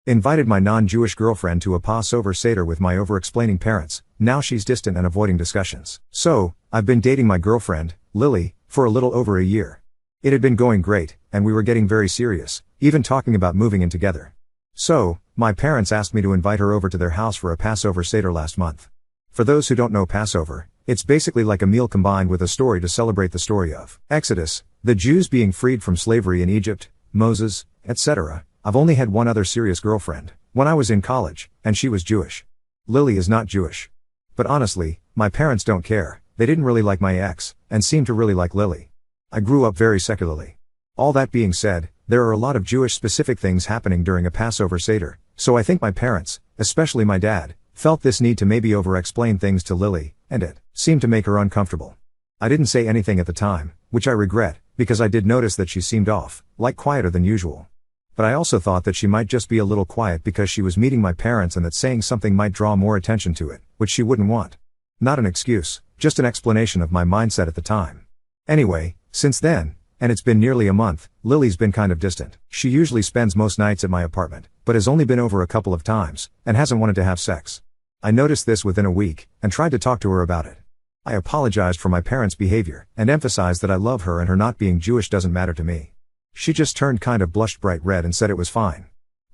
Invited my non-Jewish girlfriend to a Pa-sover Seder with my overexplaining parents. Now she's distant and avoiding discussions. So, I've been dating my girlfriend, Lily, for a little over a year. It had been going great, and we were getting very serious, even talking about moving in together. So, my parents asked me to invite her over to their house for a Pa-sover Seder last month. For those who don't know Passover, it's basically like a meal combined with a story to celebrate the story of Exodus, the Jews being freed from slavery in Egypt, Moses, etc. I've only had one other serious girlfriend, when I was in college, and she was Jewish. Lily is not Jewish. But honestly, my parents don't care. They didn't really like my ex, and seemed to really like Lily. I grew up very secularly. All that being said, there are a lot of Jewish-specific things happening during a Pa-sover Seder, so I think my parents, especially my dad, felt this need to maybe over-explain things to Lily, and it seemed to make her uncomfortable. I didn't say anything at the time, which I regret, because I did notice that she seemed off, like quieter than usual. But I also thought that she might just be a little quiet because she was meeting my parents and that saying something might draw more attention to it, which she wouldn't want. Not an excuse, just an explanation of my mindset at the time. Anyway, since then, and it's been nearly a month, Lily's been kind of distant. She usually spends most nights at my apartment, but has only been over a couple of times, and hasn't wanted to have sex. I noticed this within a week, and tried to talk to her about it. I apologized for my parents' behavior, and emphasized that I love her and her not being Jewish doesn't matter to me. She just turned kind of blushed bright red and said it was fine.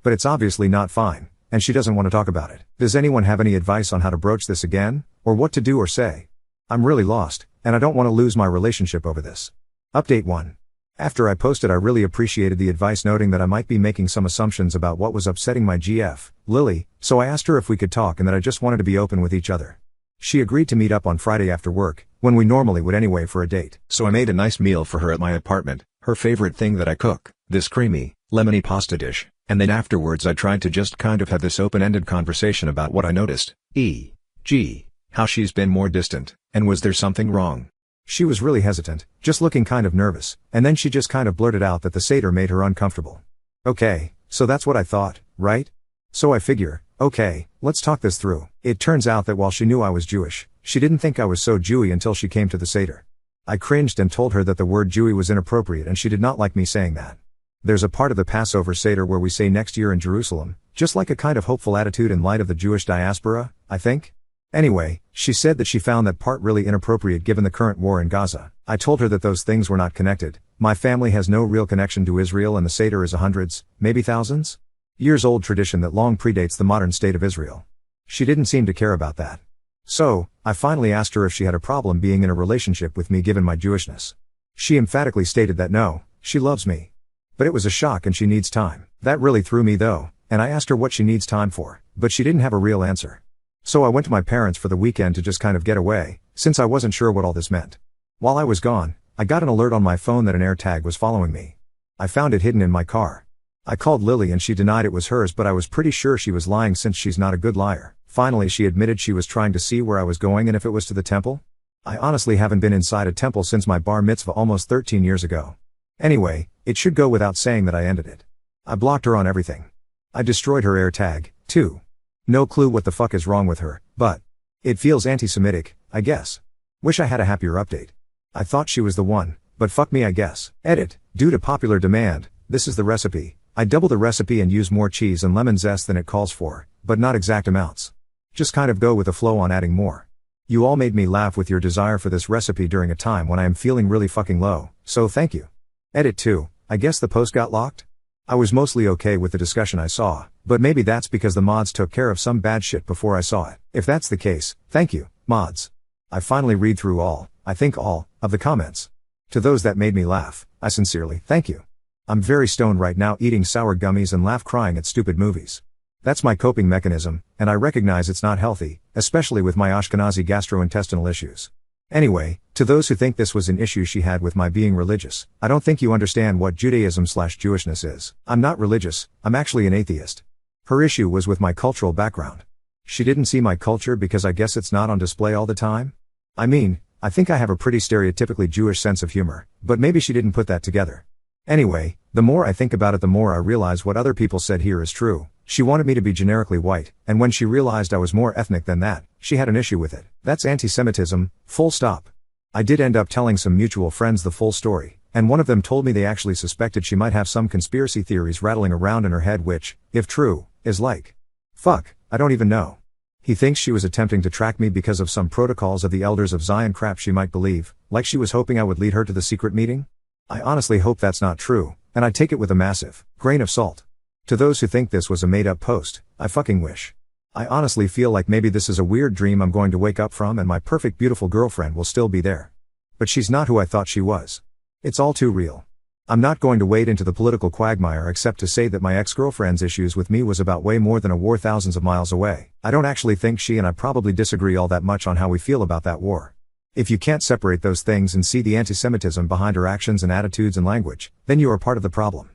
But it's obviously not fine, and she doesn't want to talk about it. Does anyone have any advice on how to broach this again, or what to do or say? I'm really lost, and I don't want to lose my relationship over this. Update 1. After I posted, I really appreciated the advice, noting that I might be making some assumptions about what was upsetting my GF, Lily, so I asked her if we could talk and that I just wanted to be open with each other. She agreed to meet up on Friday after work, when we normally would anyway, for a date. So I made a nice meal for her at my apartment, her favorite thing that I cook, this creamy, lemony pasta dish, and then afterwards I tried to just kind of have this open-ended conversation about what I noticed, e.g., how she's been more distant, and was there something wrong? She was really hesitant, just looking kind of nervous, and then she just kind of blurted out that the Seder made her uncomfortable. Okay, so that's what I thought, right? So I figure, okay, let's talk this through. It turns out that while she knew I was Jewish, she didn't think I was so Jewy until she came to the Seder. I cringed and told her that the word Jewy was inappropriate and she did not like me saying that. There's a part of the Pa-sover Seder where we say next year in Jerusalem, just like a kind of hopeful attitude in light of the Jewish diaspora, I think? Anyway, she said that she found that part really inappropriate given the current war in Gaza. I told her that those things were not connected. My family has no real connection to Israel and the Seder is a hundreds, maybe thousands, years old tradition that long predates the modern state of Israel. She didn't seem to care about that. So, I finally asked her if she had a problem being in a relationship with me given my Jewishness. She emphatically stated that no, she loves me. But it was a shock and she needs time. That really threw me though, and I asked her what she needs time for, but she didn't have a real answer. So I went to my parents for the weekend to just kind of get away, since I wasn't sure what all this meant. While I was gone, I got an alert on my phone that an AirTag was following me. I found it hidden in my car. I called Lily and she denied it was hers, but I was pretty sure she was lying since she's not a good liar. Finally she admitted she was trying to see where I was going and if it was to the temple. I honestly haven't been inside a temple since my bar mitzvah almost 13 years ago. Anyway, it should go without saying that I ended it. I blocked her on everything. I destroyed her AirTag, too. No clue what the fuck is wrong with her, but it feels anti-Semitic, I guess. Wish I had a happier update. I thought she was the one, but fuck me I guess. Edit. Due to popular demand, this is the recipe. I double the recipe and use more cheese and lemon zest than it calls for, but not exact amounts. Just kind of go with the flow on adding more. You all made me laugh with your desire for this recipe during a time when I am feeling really fucking low, so thank you. Edit 2. I guess the post got locked? I was mostly okay with the discussion I saw, but maybe that's because the mods took care of some bad shit before I saw it. If that's the case, thank you, mods. I finally read through all, I think all, of the comments. To those that made me laugh, I sincerely thank you. I'm very stoned right now eating sour gummies and laugh crying at stupid movies. That's my coping mechanism, and I recognize it's not healthy, especially with my Ashkenazi gastrointestinal issues. Anyway, to those who think this was an issue she had with my being religious, I don't think you understand what Judaism/Jewishness is. I'm not religious, I'm actually an atheist. Her issue was with my cultural background. She didn't see my culture because I guess it's not on display all the time? I mean, I think I have a pretty stereotypically Jewish sense of humor, but maybe she didn't put that together. Anyway, the more I think about it the more I realize what other people said here is true. She wanted me to be generically white, and when she realized I was more ethnic than that, she had an issue with it. That's anti-Semitism, full stop. I did end up telling some mutual friends the full story, and one of them told me they actually suspected she might have some conspiracy theories rattling around in her head which, if true, is like. Fuck, I don't even know. He thinks she was attempting to track me because of some protocols of the elders of Zion crap she might believe, like she was hoping I would lead her to the secret meeting? I honestly hope that's not true, and I take it with a massive grain of salt. To those who think this was a made-up post, I fucking wish. I honestly feel like maybe this is a weird dream I'm going to wake up from and my perfect beautiful girlfriend will still be there. But she's not who I thought she was. It's all too real. I'm not going to wade into the political quagmire except to say that my ex-girlfriend's issues with me was about way more than a war thousands of miles away. I don't actually think she and I probably disagree all that much on how we feel about that war. If you can't separate those things and see the anti-Semitism behind her actions and attitudes and language, then you are part of the problem.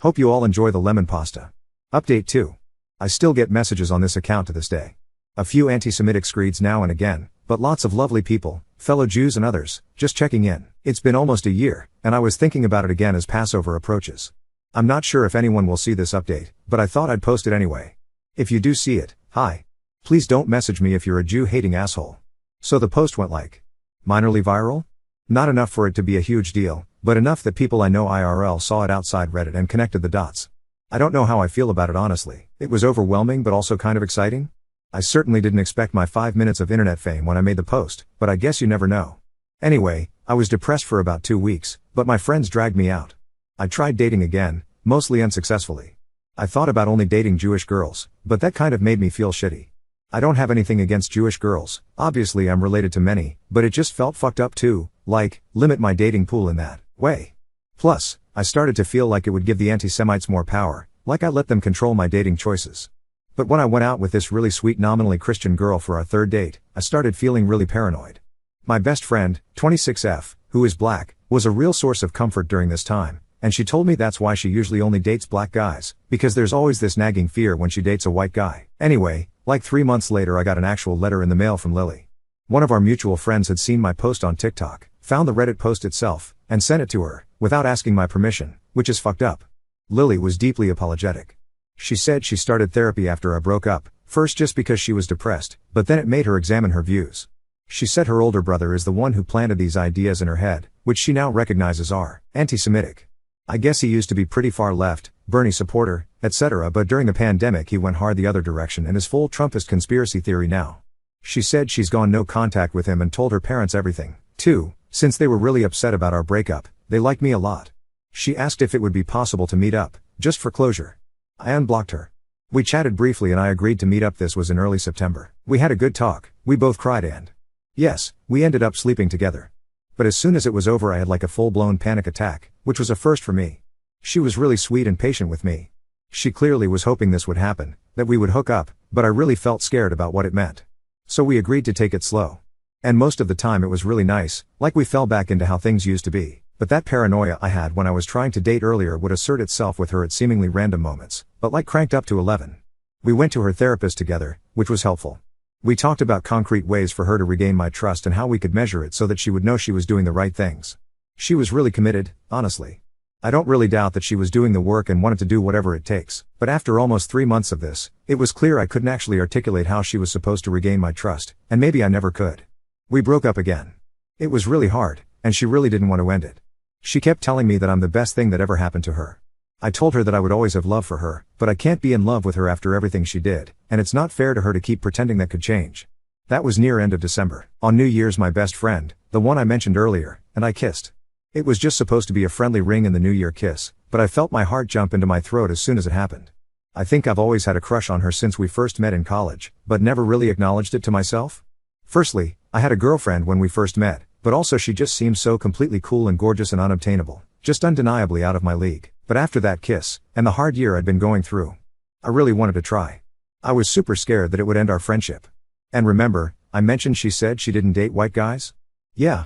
Hope you all enjoy the lemon pasta. Update 2. I still get messages on this account to this day. A few anti-Semitic screeds now and again, but lots of lovely people, fellow Jews and others, just checking in. It's been almost a year, and I was thinking about it again as Passover approaches. I'm not sure if anyone will see this update, but I thought I'd post it anyway. If you do see it, hi. Please don't message me if you're a Jew-hating asshole. So the post went like. Minorly viral? Not enough for it to be a huge deal, but enough that people I know IRL saw it outside Reddit and connected the dots. I don't know how I feel about it honestly. It was overwhelming but also kind of exciting. I certainly didn't expect my 5 minutes of internet fame when I made the post, but I guess you never know. Anyway, I was depressed for about 2 weeks, but my friends dragged me out. I tried dating again, mostly unsuccessfully. I thought about only dating Jewish girls, but that kind of made me feel shitty. I don't have anything against Jewish girls, obviously I'm related to many, but it just felt fucked up too, like, limit my dating pool in that way. Plus, I started to feel like it would give the anti-Semites more power, like I let them control my dating choices. But when I went out with this really sweet nominally Christian girl for our third date, I started feeling really paranoid. My best friend, 26F, who is black, was a real source of comfort during this time, and she told me that's why she usually only dates black guys, because there's always this nagging fear when she dates a white guy. Anyway, like 3 months later I got an actual letter in the mail from Lily. One of our mutual friends had seen my post on TikTok, found the Reddit post itself, and sent it to her, without asking my permission, which is fucked up. Lily was deeply apologetic. She said she started therapy after I broke up, first just because she was depressed, but then it made her examine her views. She said her older brother is the one who planted these ideas in her head, which she now recognizes are anti-Semitic. I guess he used to be pretty far left, Bernie supporter, etc., but during the pandemic he went hard the other direction and is full Trumpist conspiracy theory now. She said she's gone no contact with him and told her parents everything, too, since they were really upset about our breakup. They like me a lot. She asked if it would be possible to meet up, just for closure. I unblocked her. We chatted briefly and I agreed to meet up. This was in early September. We had a good talk, we both cried and yes, we ended up sleeping together. But as soon as it was over I had like a full-blown panic attack, which was a first for me. She was really sweet and patient with me. She clearly was hoping this would happen, that we would hook up, but I really felt scared about what it meant. So we agreed to take it slow. And most of the time it was really nice, like we fell back into how things used to be. But that paranoia I had when I was trying to date earlier would assert itself with her at seemingly random moments, but like cranked up to 11. We went to her therapist together, which was helpful. We talked about concrete ways for her to regain my trust and how we could measure it so that she would know she was doing the right things. She was really committed, honestly. I don't really doubt that she was doing the work and wanted to do whatever it takes, but after almost 3 months of this, it was clear I couldn't actually articulate how she was supposed to regain my trust, and maybe I never could. We broke up again. It was really hard, and she really didn't want to end it. She kept telling me that I'm the best thing that ever happened to her. I told her that I would always have love for her, but I can't be in love with her after everything she did, and it's not fair to her to keep pretending that could change. That was near end of December. On New Year's my best friend, the one I mentioned earlier, and I kissed. It was just supposed to be a friendly ring in the New Year kiss, but I felt my heart jump into my throat as soon as it happened. I think I've always had a crush on her since we first met in college, but never really acknowledged it to myself. Firstly, I had a girlfriend when we first met, but also she just seemed so completely cool and gorgeous and unobtainable, just undeniably out of my league. But after that kiss, and the hard year I'd been going through, I really wanted to try. I was super scared that it would end our friendship. And remember, I mentioned she said she didn't date white guys? Yeah.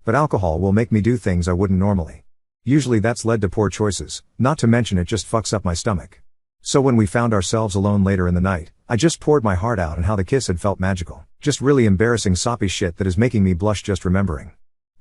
But alcohol will make me do things I wouldn't normally. Usually that's led to poor choices, not to mention it just fucks up my stomach. So when we found ourselves alone later in the night, I just poured my heart out and how the kiss had felt magical. Just really embarrassing soppy shit that is making me blush just remembering.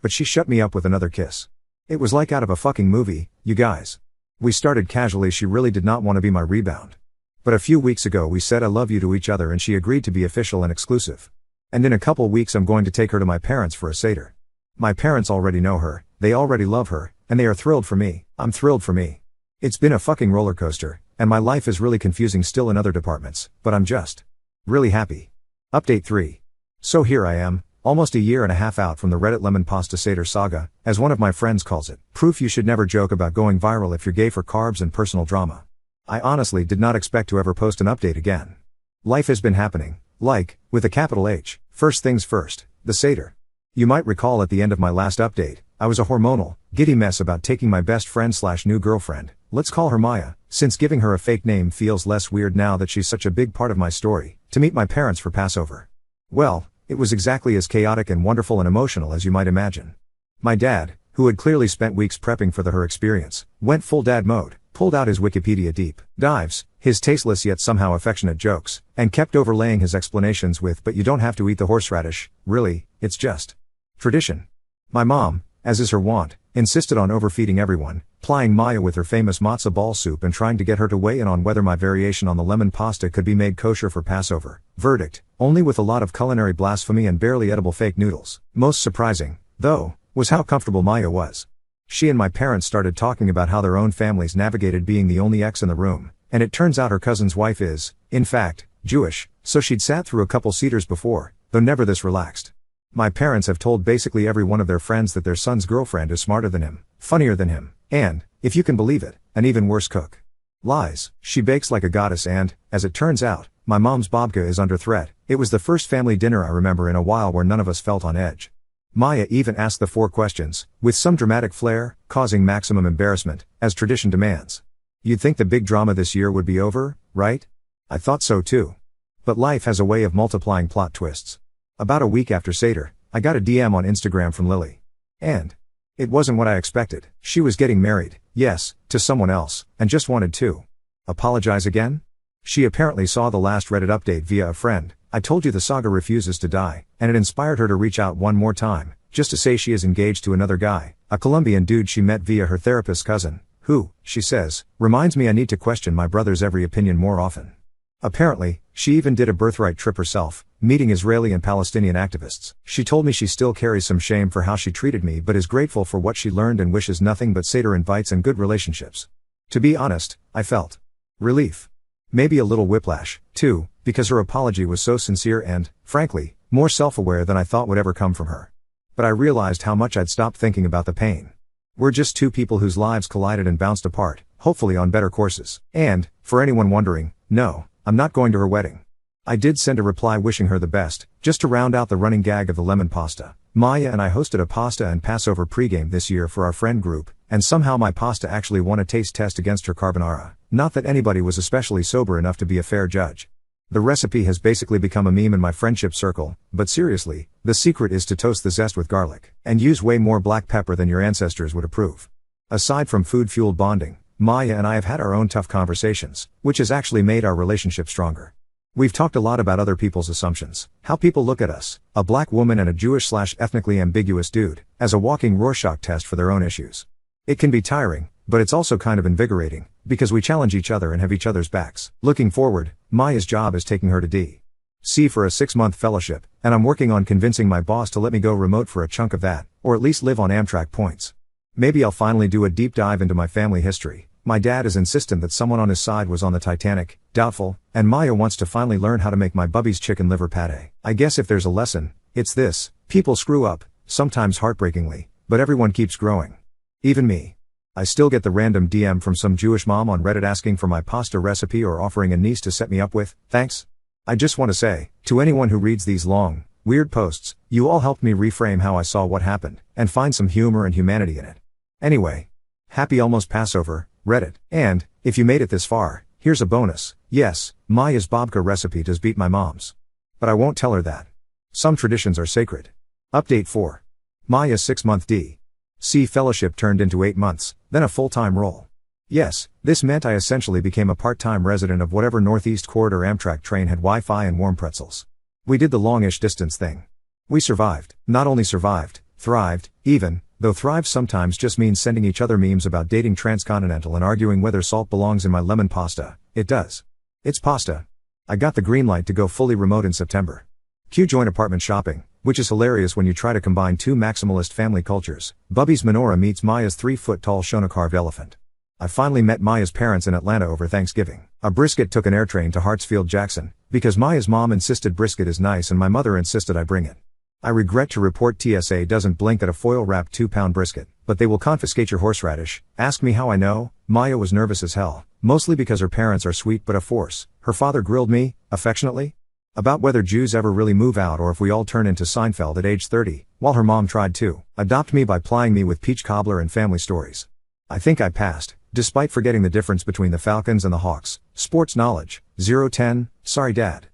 But she shut me up with another kiss. It was like out of a fucking movie, you guys. We started casually, she really did not want to be my rebound. But a few weeks ago we said I love you to each other and she agreed to be official and exclusive. And in a couple weeks I'm going to take her to my parents for a Seder. My parents already know her, they already love her, and they are thrilled for me. I'm thrilled for me. It's been a fucking roller coaster, and my life is really confusing still in other departments, but I'm just really happy. Update 3. So here I am, almost a year and a half out from the Reddit lemon pasta Seder saga, as one of my friends calls it. Proof you should never joke about going viral if you're gay for carbs and personal drama. I honestly did not expect to ever post an update again. Life has been happening, with a capital H. First things first, the Seder. You might recall at the end of my last update, I was a hormonal, giddy mess about taking my best friend / new girlfriend, let's call her Maya, since giving her a fake name feels less weird now that she's such a big part of my story, to meet my parents for Passover. Well, it was exactly as chaotic and wonderful and emotional as you might imagine. My dad, who had clearly spent weeks prepping for her experience, went full dad mode, pulled out his Wikipedia deep dives, his tasteless yet somehow affectionate jokes, and kept overlaying his explanations with "but you don't have to eat the horseradish, really, it's just tradition." My mom, as is her wont, insisted on overfeeding everyone, plying Maya with her famous matzo ball soup and trying to get her to weigh in on whether my variation on the lemon pasta could be made kosher for Passover. Verdict, only with a lot of culinary blasphemy and barely edible fake noodles. Most surprising, though, was how comfortable Maya was. She and my parents started talking about how their own families navigated being the only ex in the room, and it turns out her cousin's wife is, in fact, Jewish, so she'd sat through a couple Seders before, though never this relaxed. My parents have told basically every one of their friends that their son's girlfriend is smarter than him, funnier than him, and, if you can believe it, an even worse cook. Lies. She bakes like a goddess and, as it turns out, my mom's babka is under threat. It was the first family dinner I remember in a while where none of us felt on edge. Maya even asked the 4 questions, with some dramatic flair, causing maximum embarrassment, as tradition demands. You'd think the big drama this year would be over, right? I thought so too. But life has a way of multiplying plot twists. About a week after Seder, I got a DM on Instagram from Lily. And it wasn't what I expected. She was getting married, yes, to someone else, and just wanted to apologize again? She apparently saw the last Reddit update via a friend. I told you the saga refuses to die, and it inspired her to reach out one more time, just to say she is engaged to another guy, a Colombian dude she met via her therapist's cousin, who, she says, reminds me I need to question my brother's every opinion more often. Apparently, she even did a birthright trip herself, meeting Israeli and Palestinian activists. She told me she still carries some shame for how she treated me but is grateful for what she learned and wishes nothing but Seder invites and good relationships. To be honest, I felt relief. Maybe a little whiplash, too, because her apology was so sincere and, frankly, more self-aware than I thought would ever come from her. But I realized how much I'd stopped thinking about the pain. We're just two people whose lives collided and bounced apart, hopefully on better courses. And, for anyone wondering, no, I'm not going to her wedding. I did send a reply wishing her the best, just to round out the running gag of the lemon pasta. Maya and I hosted a pasta and Passover pregame this year for our friend group, and somehow my pasta actually won a taste test against her carbonara. Not that anybody was especially sober enough to be a fair judge. The recipe has basically become a meme in my friendship circle, but seriously, the secret is to toast the zest with garlic, and use way more black pepper than your ancestors would approve. Aside from food-fueled bonding, Maya and I have had our own tough conversations, which has actually made our relationship stronger. We've talked a lot about other people's assumptions, how people look at us, a black woman and a Jewish/ethnically ambiguous dude, as a walking Rorschach test for their own issues. It can be tiring, but it's also kind of invigorating, because we challenge each other and have each other's backs. Looking forward, Maya's job is taking her to D.C. for a 6-month fellowship, and I'm working on convincing my boss to let me go remote for a chunk of that, or at least live on Amtrak points. Maybe I'll finally do a deep dive into my family history. My dad is insistent that someone on his side was on the Titanic, doubtful, and Maya wants to finally learn how to make my bubby's chicken liver pate. I guess if there's a lesson, it's this: people screw up, sometimes heartbreakingly, but everyone keeps growing. Even me. I still get the random DM from some Jewish mom on Reddit asking for my pasta recipe or offering a niece to set me up with. Thanks. I just want to say, to anyone who reads these long, weird posts, you all helped me reframe how I saw what happened, and find some humor and humanity in it. Anyway. Happy almost Passover, Reddit. And, if you made it this far, here's a bonus. Yes, Maya's babka recipe does beat my mom's. But I won't tell her that. Some traditions are sacred. Update 4. Maya's 6-month D.C. fellowship turned into 8 months, then a full-time role. Yes, this meant I essentially became a part-time resident of whatever Northeast Corridor Amtrak train had Wi-Fi and warm pretzels. We did the longish distance thing. We survived. Not only survived, thrived, even, though thrive sometimes just means sending each other memes about dating transcontinental and arguing whether salt belongs in my lemon pasta. It does. It's pasta. I got the green light to go fully remote in September. Cue joint apartment shopping, which is hilarious when you try to combine two maximalist family cultures. Bubby's menorah meets Maya's 3-foot-tall Shona carved elephant. I finally met Maya's parents in Atlanta over Thanksgiving. A brisket took an air train to Hartsfield Jackson, because Maya's mom insisted brisket is nice and my mother insisted I bring it. I regret to report TSA doesn't blink at a foil-wrapped 2-pound brisket, but they will confiscate your horseradish. Ask me how I know. Maya was nervous as hell, mostly because her parents are sweet but a force. Her father grilled me, affectionately, about whether Jews ever really move out or if we all turn into Seinfeld at age 30, while her mom tried to adopt me by plying me with peach cobbler and family stories. I think I passed, despite forgetting the difference between the Falcons and the Hawks. Sports knowledge, 0-10, sorry dad.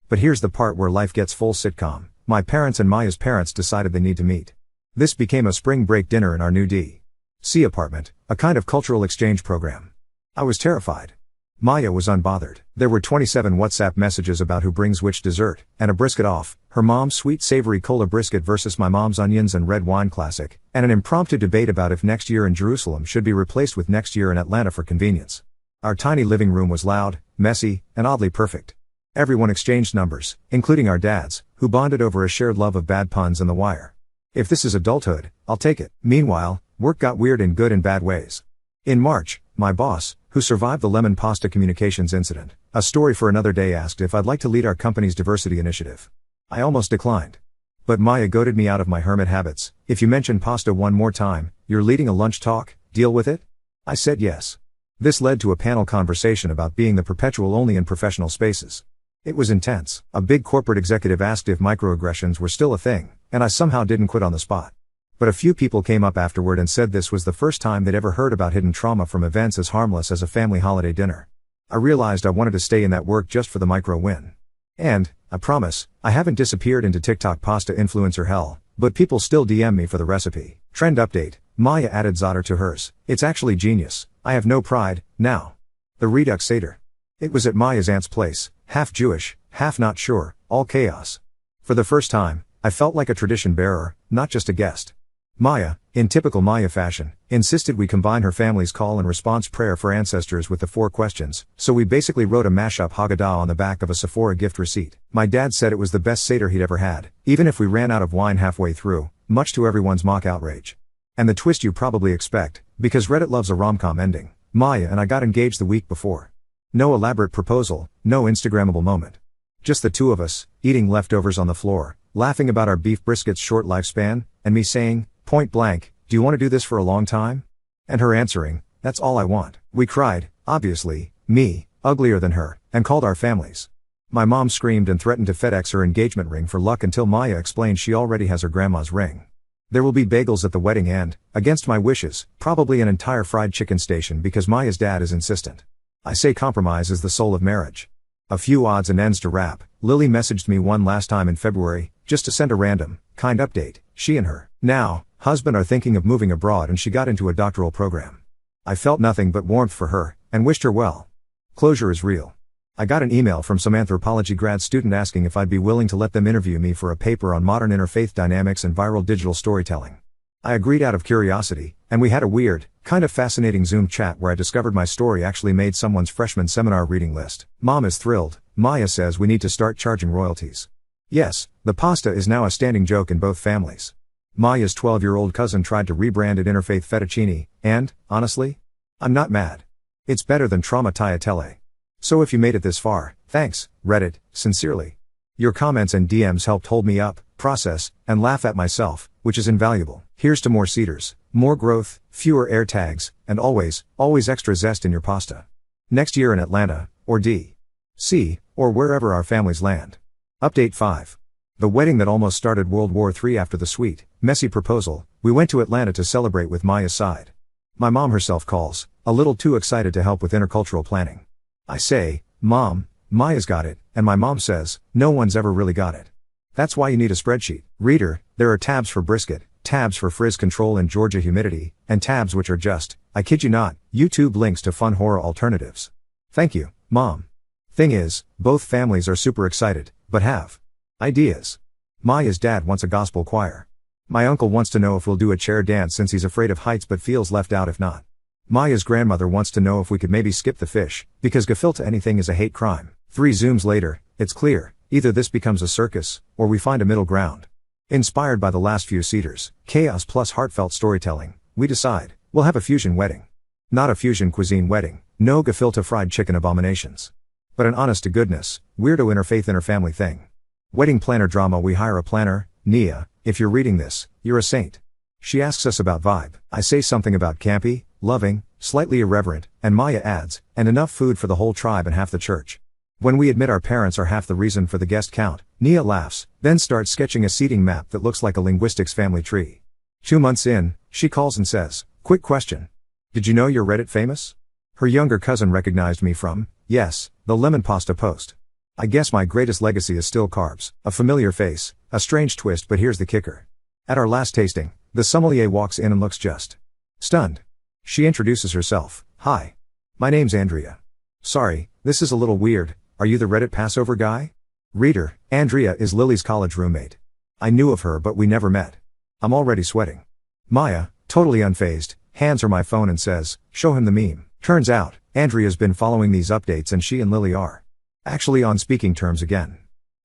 But here's the part where life gets full sitcom. My parents and Maya's parents decided they need to meet. This became a spring break dinner in our new D.C. apartment, a kind of cultural exchange program. I was terrified. Maya was unbothered. There were 27 WhatsApp messages about who brings which dessert, and a brisket off, her mom's sweet savory cola brisket versus my mom's onions and red wine classic, and an impromptu debate about if next year in Jerusalem should be replaced with next year in Atlanta for convenience. Our tiny living room was loud, messy, and oddly perfect. Everyone exchanged numbers, including our dads, who bonded over a shared love of bad puns and the wire. If this is adulthood, I'll take it. Meanwhile, work got weird in good and bad ways. In March, my boss, who survived the lemon pasta communications incident, a story for another day, asked if I'd like to lead our company's diversity initiative. I almost declined. But Maya goaded me out of my hermit habits. If you mention pasta one more time, you're leading a lunch talk, deal with it? I said yes. This led to a panel conversation about being the perpetual only in professional spaces. It was intense. A big corporate executive asked if microaggressions were still a thing, and I somehow didn't quit on the spot. But a few people came up afterward and said this was the first time they'd ever heard about hidden trauma from events as harmless as a family holiday dinner. I realized I wanted to stay in that work just for the micro win. And, I promise, I haven't disappeared into TikTok pasta influencer hell, but people still DM me for the recipe. Trend update, Maya added Zotter to hers. It's actually genius. I have no pride, now. The Redux Seder. It was at Maya's aunt's place, half Jewish, half not sure, all chaos. For the first time, I felt like a tradition bearer, not just a guest. Maya, in typical Maya fashion, insisted we combine her family's call and response prayer for ancestors with the 4 questions, so we basically wrote a mashup Haggadah on the back of a Sephora gift receipt. My dad said it was the best Seder he'd ever had, even if we ran out of wine halfway through, much to everyone's mock outrage. And the twist you probably expect, because Reddit loves a rom-com ending. Maya and I got engaged the week before. No elaborate proposal, no Instagrammable moment. Just the two of us, eating leftovers on the floor, laughing about our beef brisket's short lifespan, and me saying, point blank, do you want to do this for a long time? And her answering, that's all I want. We cried, obviously, me, uglier than her, and called our families. My mom screamed and threatened to FedEx her engagement ring for luck until Maya explained she already has her grandma's ring. There will be bagels at the wedding and, against my wishes, probably an entire fried chicken station because Maya's dad is insistent. I say compromise is the soul of marriage. A few odds and ends to wrap. Lily messaged me one last time in February, just to send a random, kind update. She and her now husband are thinking of moving abroad and she got into a doctoral program. I felt nothing but warmth for her, and wished her well. Closure is real. I got an email from some anthropology grad student asking if I'd be willing to let them interview me for a paper on modern interfaith dynamics and viral digital storytelling. I agreed out of curiosity, and we had a weird, kind of fascinating Zoom chat where I discovered my story actually made someone's freshman seminar reading list. Mom is thrilled. Maya says we need to start charging royalties. Yes, the pasta is now a standing joke in both families. Maya's 12-year-old cousin tried to rebrand it Interfaith Fettuccine, and, honestly, I'm not mad. It's better than trauma tagliatelle. So if you made it this far, thanks, Reddit, sincerely. Your comments and DMs helped hold me up, process, and laugh at myself, which is invaluable. Here's to more Cedars, more growth, fewer air tags, and always extra zest in your pasta. Next year in Atlanta, or D.C., or wherever our families land. Update 5. The wedding that almost started World War III after the sweet, messy proposal, we went to Atlanta to celebrate with Maya's side. My mom herself calls, a little too excited to help with intercultural planning. I say, Mom, Maya's got it, and my mom says, no one's ever really got it. That's why you need a spreadsheet. Reader, there are tabs for brisket, tabs for frizz control and Georgia humidity, and tabs which are just, I kid you not, YouTube links to fun horror alternatives. Thank you, Mom. Thing is, both families are super excited, but have ideas. Maya's dad wants a gospel choir. My uncle wants to know if we'll do a chair dance since he's afraid of heights but feels left out if not. Maya's grandmother wants to know if we could maybe skip the fish, because gefilte anything is a hate crime. 3 Zooms later, it's clear, either this becomes a circus, or we find a middle ground. Inspired by the last few Cedars, chaos plus heartfelt storytelling, we decide, we'll have a fusion wedding. Not a fusion cuisine wedding, no gefilte fried chicken abominations. But an honest to goodness, weirdo interfaith interfamily thing. Wedding planner drama. We hire a planner, Nia, if you're reading this, you're a saint. She asks us about vibe. I say something about campy, loving, slightly irreverent, and Maya adds, and enough food for the whole tribe and half the church. When we admit our parents are half the reason for the guest count, Nia laughs, then starts sketching a seating map that looks like a linguistics family tree. 2 months in, she calls and says, quick question. Did you know you're Reddit famous? Her younger cousin recognized me from, yes, the lemon pasta post. I guess my greatest legacy is still carbs, a familiar face, a strange twist, but here's the kicker. At our last tasting, the sommelier walks in and looks just stunned. She introduces herself. Hi. My name's Andrea. Sorry, this is a little weird, are you the Reddit Pa-sover guy? Reader, Andrea is Lily's college roommate. I knew of her but we never met. I'm already sweating. Maya, totally unfazed, hands her my phone and says, show him the meme. Turns out, Andrea's been following these updates and she and Lily are actually on speaking terms again.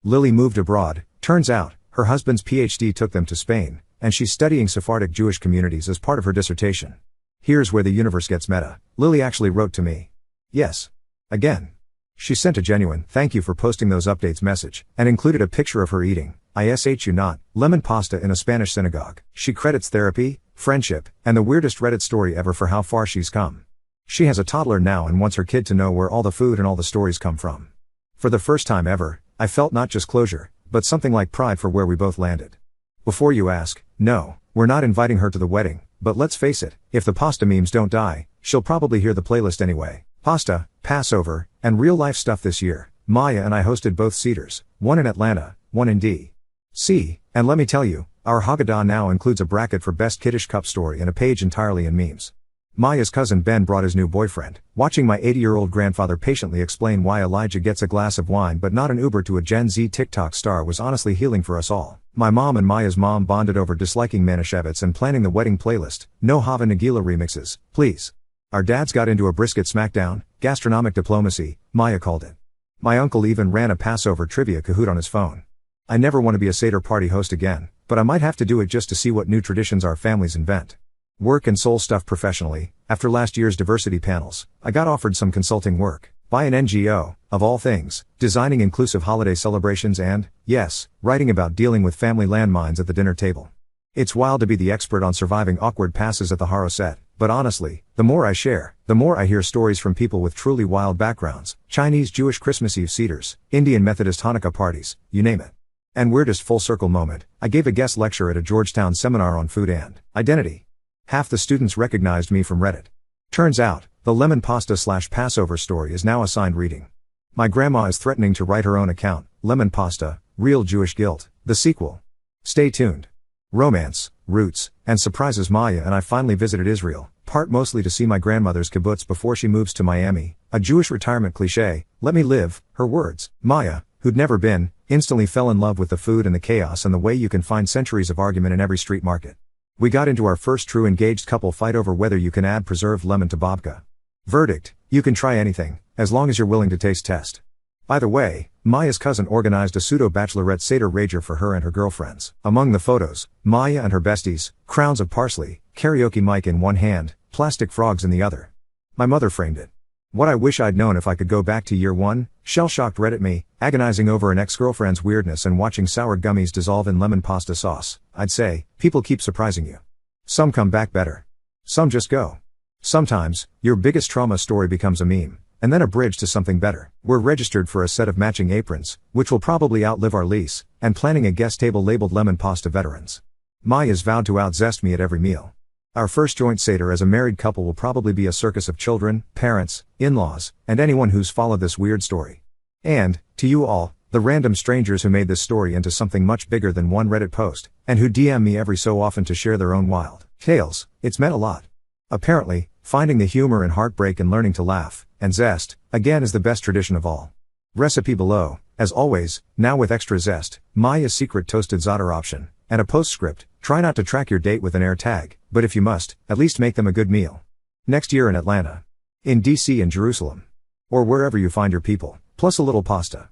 Lily moved abroad, turns out, her husband's PhD took them to Spain, and she's studying Sephardic Jewish communities as part of her dissertation. Here's where the universe gets meta. Lily actually wrote to me. Yes. Again. She sent a genuine, thank you for posting those updates message, and included a picture of her eating, lemon pasta in a Spanish synagogue. She credits therapy, friendship, and the weirdest Reddit story ever for how far she's come. She has a toddler now and wants her kid to know where all the food and all the stories come from. For the first time ever, I felt not just closure, but something like pride for where we both landed. Before you ask, no, we're not inviting her to the wedding, but let's face it, if the pasta memes don't die, she'll probably hear the playlist anyway. Pasta, Pa-sover, and real-life stuff this year. Maya and I hosted both Seders, one in Atlanta, one in D.C., and let me tell you, our Haggadah now includes a bracket for best Kiddush cup story and a page entirely in memes. Maya's cousin Ben brought his new boyfriend, watching my 80-year-old grandfather patiently explain why Elijah gets a glass of wine but not an Uber to a Gen Z TikTok star was honestly healing for us all. My mom and Maya's mom bonded over disliking Manischewitz and planning the wedding playlist, no Hava Nagila remixes, please. Our dads got into a brisket smackdown, gastronomic diplomacy, Maya called it. My uncle even ran a Pa-sover trivia Kahoot on his phone. I never want to be a Seder party host again, but I might have to do it just to see what new traditions our families invent. Work and soul stuff professionally. After last year's diversity panels, I got offered some consulting work by an NGO, of all things, designing inclusive holiday celebrations and, yes, writing about dealing with family landmines at the dinner table. It's wild to be the expert on surviving awkward passes at the Haro set, but honestly, the more I share, the more I hear stories from people with truly wild backgrounds, Chinese Jewish Christmas Eve Seders, Indian Methodist Hanukkah parties, you name it. And weirdest full circle moment, I gave a guest lecture at a Georgetown seminar on food and identity. Half the students recognized me from Reddit. Turns out, the lemon pasta / Pa-sover story is now assigned reading. My grandma is threatening to write her own account, Lemon Pasta, Real Jewish Guilt, the sequel. Stay tuned. Romance, roots, and surprises. Maya and I finally visited Israel, part mostly to see my grandmother's kibbutz before she moves to Miami, a Jewish retirement cliché, let me live, her words. Maya, who'd never been, instantly fell in love with the food and the chaos and the way you can find centuries of argument in every street market. We got into our first true engaged couple fight over whether you can add preserved lemon to babka. Verdict, you can try anything, as long as you're willing to taste test. By the way, Maya's cousin organized a pseudo-bachelorette Seder rager for her and her girlfriends. Among the photos, Maya and her besties, crowns of parsley, karaoke mic in one hand, plastic frogs in the other. My mother framed it. What I wish I'd known if I could go back to year one, shell-shocked Reddit me, agonizing over an ex-girlfriend's weirdness and watching sour gummies dissolve in lemon pasta sauce, I'd say, people keep surprising you. Some come back better. Some just go. Sometimes, your biggest trauma story becomes a meme, and then a bridge to something better. We're registered for a set of matching aprons, which will probably outlive our lease, and planning a guest table labeled lemon pasta veterans. Maya's vowed to out-zest me at every meal. Our first joint Seder as a married couple will probably be a circus of children, parents, in-laws, and anyone who's followed this weird story. And, to you all, the random strangers who made this story into something much bigger than one Reddit post, and who DM me every so often to share their own wild tales, it's meant a lot. Apparently, finding the humor in heartbreak and learning to laugh, and zest, again is the best tradition of all. Recipe below, as always, now with extra zest, Maya's secret toasted za'atar option, and a postscript, try not to track your date with an air tag, but if you must, at least make them a good meal. Next year in Atlanta. In DC and Jerusalem. Or wherever you find your people, plus a little pasta.